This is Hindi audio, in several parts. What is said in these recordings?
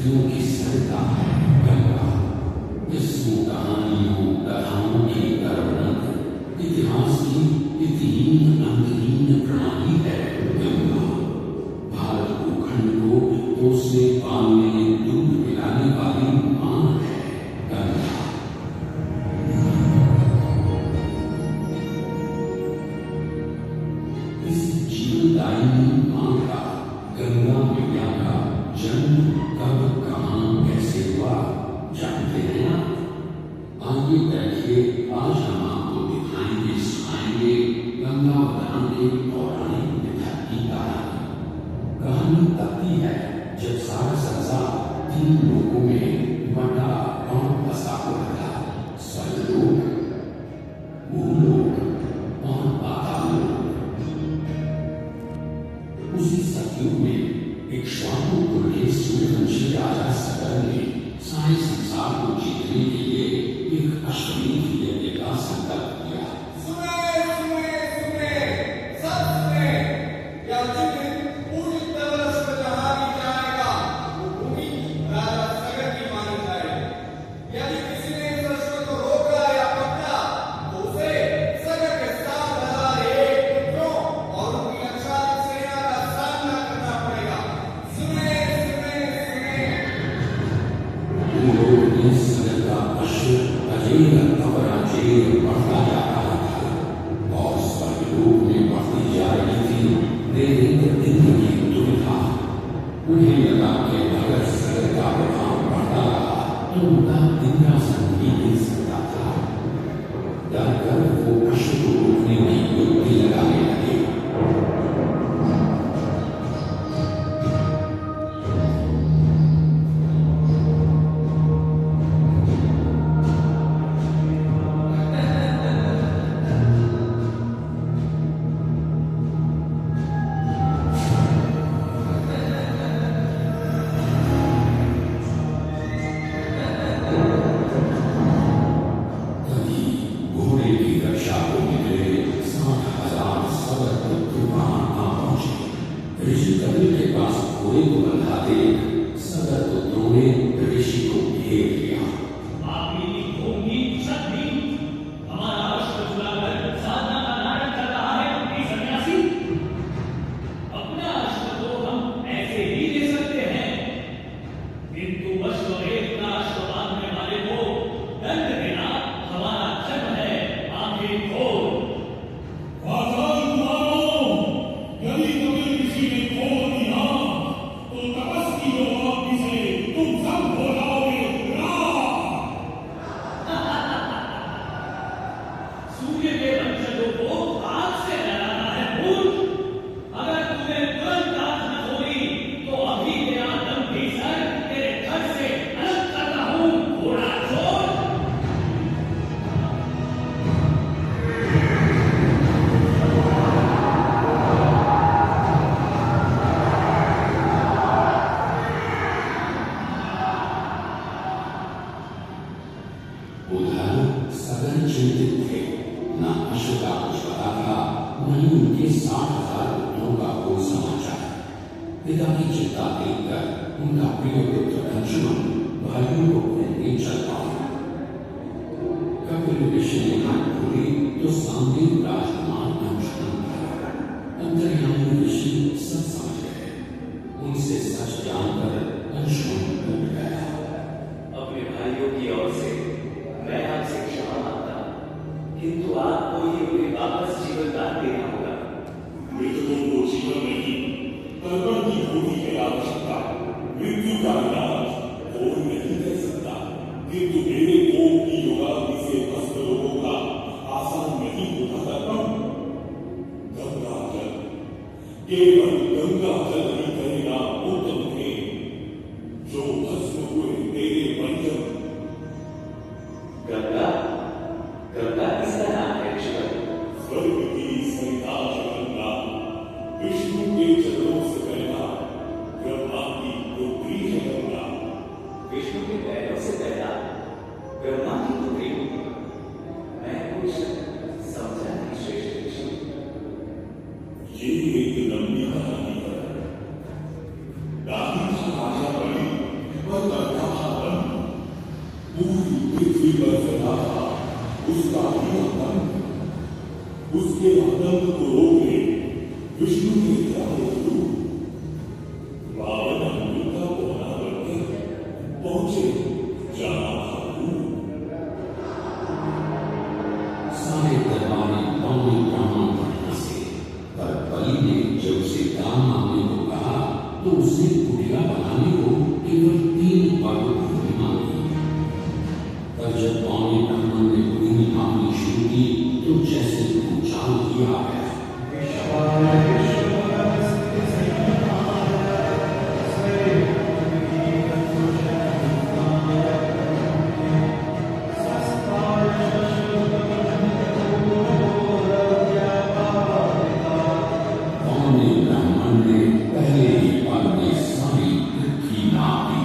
सदियों की सरिता है गंगा। किस्मों कहानियों कथाओं की गर्भनक इतिहास की इतिहीन अंतहीन प्रणाली है गंगा। भारत भूखंड को पोसने पालने दूध पिलाने वाली मां है गंगा। इस जीवनदायिनी मां का गंगा मैया का जन्म कब कहाँ कैसे हुआ जानते हैं आप? आइए बैठिए, आज हम आपको दिखाएंगे सुनाएंगे गंगावतरण के पौराणिक मिथक की कहानी। कहानी तबती है जब सारा संसार 3 लोकों में बंटा और बसा हुआ था, स्वर्गलोक, भूलोक और पाताललोक। उसी सतयुग में इक्ष्वाकु कुल के सूर्यवंशी राजा सगर ने सारे संसार को जीतने के लिए एक अश्वमेध यज्ञ का संकल्प किया। सुने सुने सुने सब सुने, यह दिन पूरी तरह से जहाँ भी जाएगा वो भूमि राजा सगर की मानी जाएगी। यदि किसी ने इस अश्व को रोका या पकड़ा तो उसे सगर के 7,001 पुत्रों और उनकी लक्षाधिक सेना का सामना करना पड़ेगा। सुने सुने सुने। भूलोक में सगर का अश्व अजेय अपराजेय बढ़ता जा रहा था और स्वर्गलोक में बढ़ती जा रही थी देवेंद्र इंद्र की दुविधा। उन्हें लगा कि अगर सगर का प्रभाव बढ़ता रहा तो उनका इंद्रासन भी मिल सकता था। डर कर वो अश्व को रोकने की युक्ति लगाने लगे। तभी घोड़े की रक्षा को निकले 60,000 सबर पुत्र वहां आ पहुंचे। ऋषि कपिल के पास घोड़े को बंधा देख सबर पुत्रों ने ऋषि को घेर लिया। उधर सगर चिंतित थे, न अश्व का कुछ पता था, नहीं उनके 60,000 पुत्रों का कोई समाचार। पिता की चिंता देखकर उनका प्रिय पुत्र अंशुमन भाइयों को कहने चल पड़ा। कपिल ऋषि ने हाथ खोले तो सामने राजकुमार अंशुमन था। अंतर्यामी ऋषि सब समझ गए। उनसे सच जानकर अंशुमन डूब गया। अपने भाइयों की ओर से मैं आपसे क्षमा मांगता हूं, किंतु आपको ही उन्हें वापस जीवन दान देना होगा। मृतकों को जीवन नहीं, तर्पण की होती है आवश्यकता। मृत्यु का इलाज कोई नहीं कर सकता, किंतु मेरे कोप की योगाग्नि से भस्म लोगों का आसान नहीं होता तर्पण। गंगा जल, केवल गंगा जल ही करेगा उत्तम थे, जो भस्म हुए तेरे पंचम। गंगा, गंगा किसका नाम है? स्वर्ग की उसका ही आतंक, उसके आतंक को रोकने विष्णु के त्याग रूप रावण अंगुल का पौना बनकर पहुंचे जहां था भूत। सारे दरबारी पौने ब्राह्मण पर हंसे, पर बलि ने जब उसे दान मांगने को कहा तो उसने कुटिया बनाने को केवल 3 पग भूमि मांगी। पर जब पौने ब्राह्मण ने भूमि मांगनी शुरू की तो जैसे भूचाल ही आ गया। पौने ब्राह्मण ने पहले ही पल में सारी पृथ्वी नाप दी।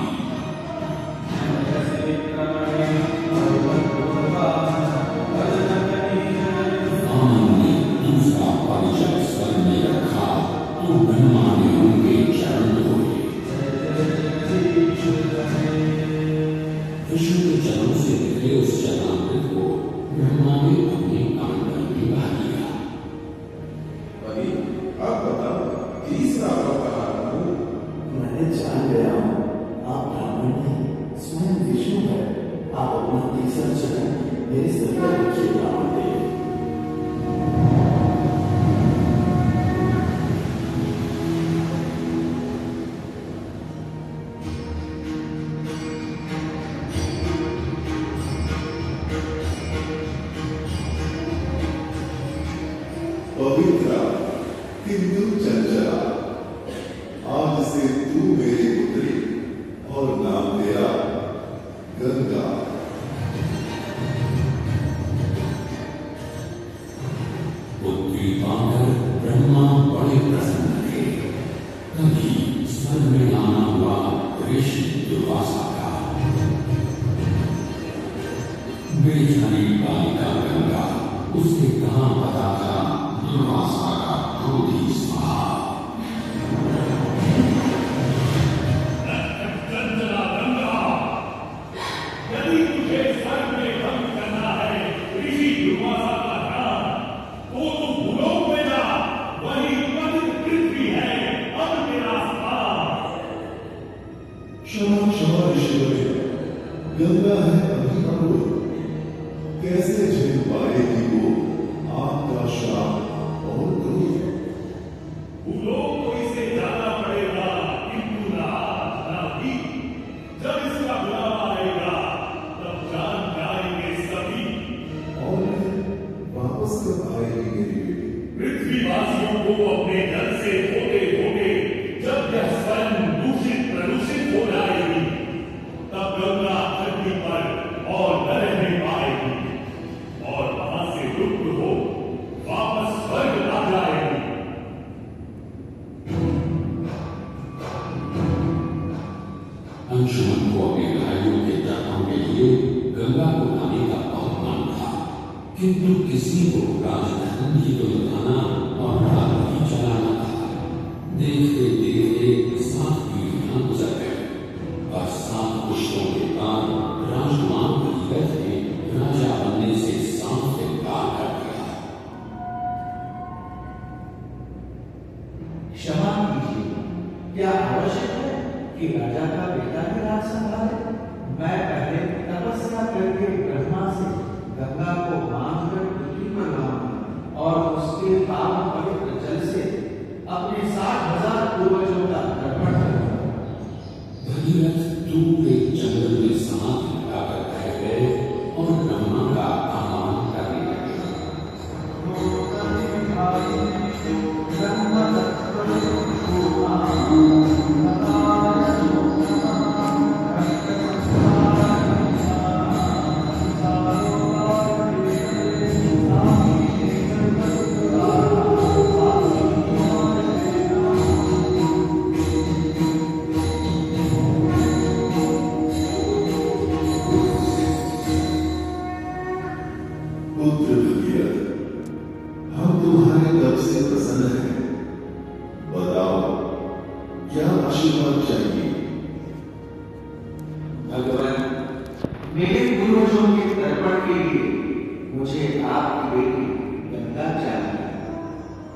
वामन ने दूसरा पल जब स्वर में रखा तो ब्रह्मा ने उनके चरण धोए। विष्णु के चरणों से निकले उस चरणामृत को ब्रह्मा ने अपने कांधों में बहा दिया। अभी अब बताओ, तीसरा अवतार हूँ। मैंने जान गया हूँ, आप ब्राह्मण नहीं, स्वयं विष्णु है। आप अपना तीसरा चरण मेरे सिर पर रखिए ब्राह्मण देव। पवित्रा किंतु चंचला, आज से तू मेरी पुत्री और नाम तेरा गंगा। पुत्री पाकर ब्रह्मा बड़े प्रसन्न थे। तभी स्वर में आना हुआ ऋषि दुर्वासा का। बेचारी बालिका गंगा, उसने कहाँ पता था दुर्वासा का क्रोधी स्वभाव। चंचला गंगा, यदि तुझे स्वर्ग में भंग करना है ऋषि दुर्वासा का ध्यान, तो तू भूलोक में जा, वही पतित पृथ्वी है अब तेरा स्थान। क्षमा क्षमा ईश्वरी, गंगा है अभी अमृत, कैसे झेल पाएगी वो आपका शाप और क्रोध। भूलोक को इसे जाना पड़ेगा, किंतु ना आज ना भी। जब इसका बुलावा आएगा तब जान जाएंगे सभी। और वापस कब आएगी मेरी बेटी? पृथ्वीवासियों को अपने जल से धोते धोते जब यह स्वयं दूषित प्रदूषित हो जाएगी, तब गंगा धरती पर और न रहने पाएगी और वहां से लुप्त हो वापस स्वर्ग आ जाएगी। अंशुमन को अपने भाइयों के तर्कों के लिए गंगा को लाने का बहुत मन था, किंतु किसी को राजधर्म ही तो लगाना और रात ही चलाना था। देखते देखते 7 पीढ़ियां गुजर गई और 7 पुष्पों के बाद राजकुमार भगीरथ ने राजा बनने से साफ इनकार कर दिया। क्षमा कीजिए, क्या आवश्यक है कि राजा का बेटा ही राज संभाले? मैं पहले तपस्या करके ब्रह्मा से गंगा को बांधकर पृथ्वी पर लाऊंगा और उसके पावन पवित्र जल से अपने 60,000 पूर्वजों का तर्पण करूंगा। भगीरथ दूर एक जंगल में समाधि लगाकर बैठ गए और ब्रह्मा का आह्वान करने लगे। पुत्र भगीरथ, हम तुम्हारे तप से प्रसन्न हैं। बताओ, क्या आशीर्वाद चाहिए? भगवान, मेरे पूर्वजों के तर्पण के लिए मुझे आपकी बेटी गंगा चाहिए।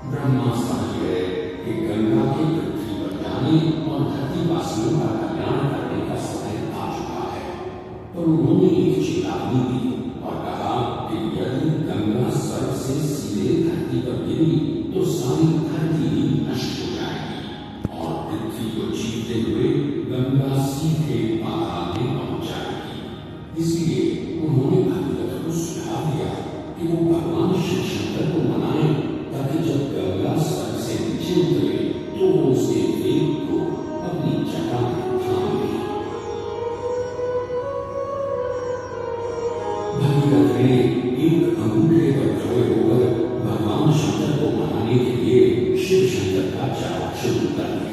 ब्रह्मा समझ गए कि गंगा के पृथ्वी पर जाने और धरतीवासियों का कल्याण करने का समय आ चुका है। पर उन्होंने एक चेतावनी दी और कहा कि यदि गंगा स्वर्ग से सीधे धरती पर गिरी तो सारी धरती ही नष्ट हो जाएगी और पृथ्वी को जीतते हुए गंगा सीधे पाताल में पहुंच जाएगी। इसलिए उन्होंने भगीरथ को सुझाव दिया कि वो भगवान शिव शंकर को मनाए ताकि जब गंगा स्वर्ग से नीचे उतरे तो वो उसके वेग को अपनी जटा में थाम ले। भगीरथ ने एक अंगूठे पर खड़े होकर भगवान शंकर को मनाने के लिए शिव शंकर का जाप शुरू कर दिया।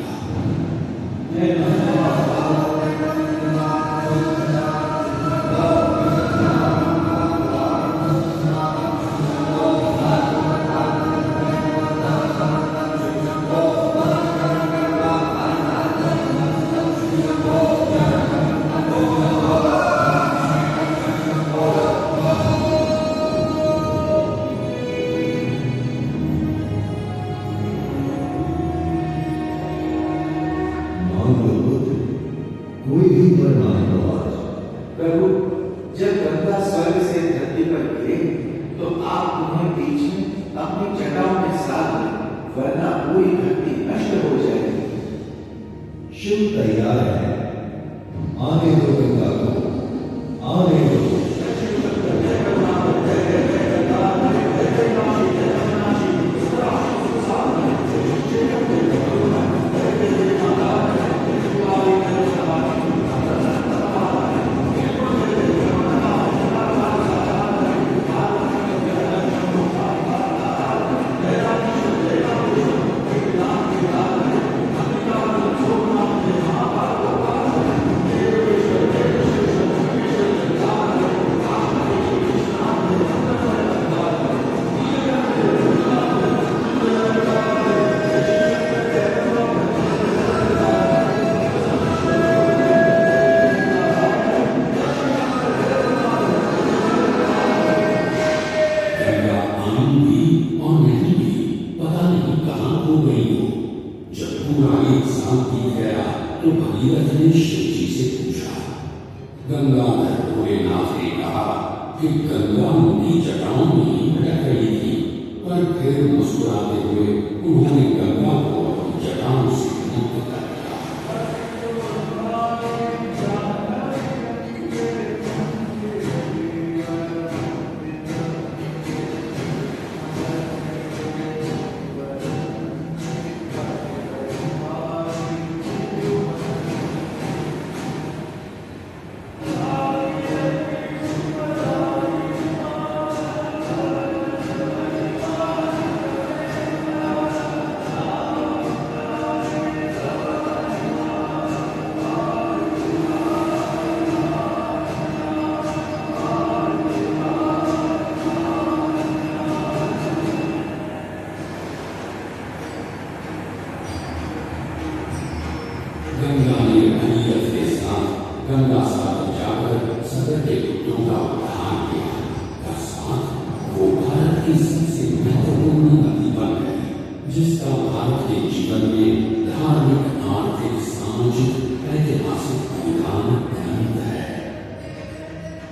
कोई भी वर मांग लो आज। प्रभु, जब गंगा स्वर्ग से धरती पर गिरे तो आप उन्हें बीच में अपनी जटाओं के साथ लें, वरना पूरी धरती नष्ट हो जाएगी। शिव तैयार है, आने दो गंगा को, आने दो। तो भगीरथ ने शिव जी से पूछा। गंगाधर भोलेनाथ ने कहा कि गंगा उनकी जटाओं में ही भटक रही थी, पर फिर मुस्कुराते हुए उन्होंने गंगा को अपनी जटाओं से मुक्त कर दिया। गंगा ने भगीरथ के साथ गंगा सागर जाकर सगर के पुत्रों का उद्धार किया। तत्पश्चात वो भारत की सबसे महत्वपूर्ण नदी बन गई, जिसका भारत के जीवन में धार्मिक, आर्थिक, सामाजिक, ऐतिहासिक योगदान अनंत है।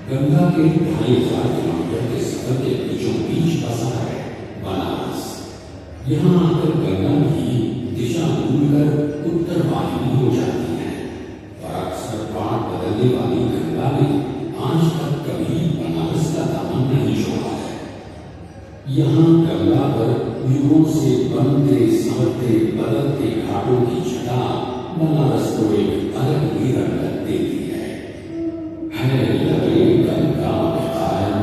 गंगा के 2500 किलोमीटर के सफर के बीचों बीच बसा है बनारस। यहाँ आकर गंगा की दिशा भूलकर उत्तर वाहिनी हो जाती है, और अक्सर पाठ बदलने वाली गंगा ने आज तक कभी बनारस का दामन नहीं छोड़ा है। यहाँ गंगा पर युगों से बनते, संवरते, बदलते घाटों की छटा बनारस को एक अलग ही रंगत देती है लगे गंगा में कायम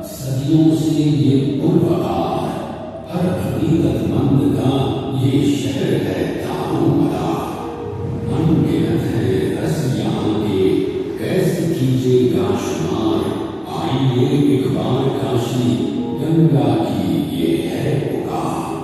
सदियों से ये पूर्वाधार, हर भगीरथ मंद का ये शहर है दारूमदा। अनगिनत है रसिया के, कैसे कीजिएगा शुमार, आइए एक बार काशी, गंगा की ये है पुकार।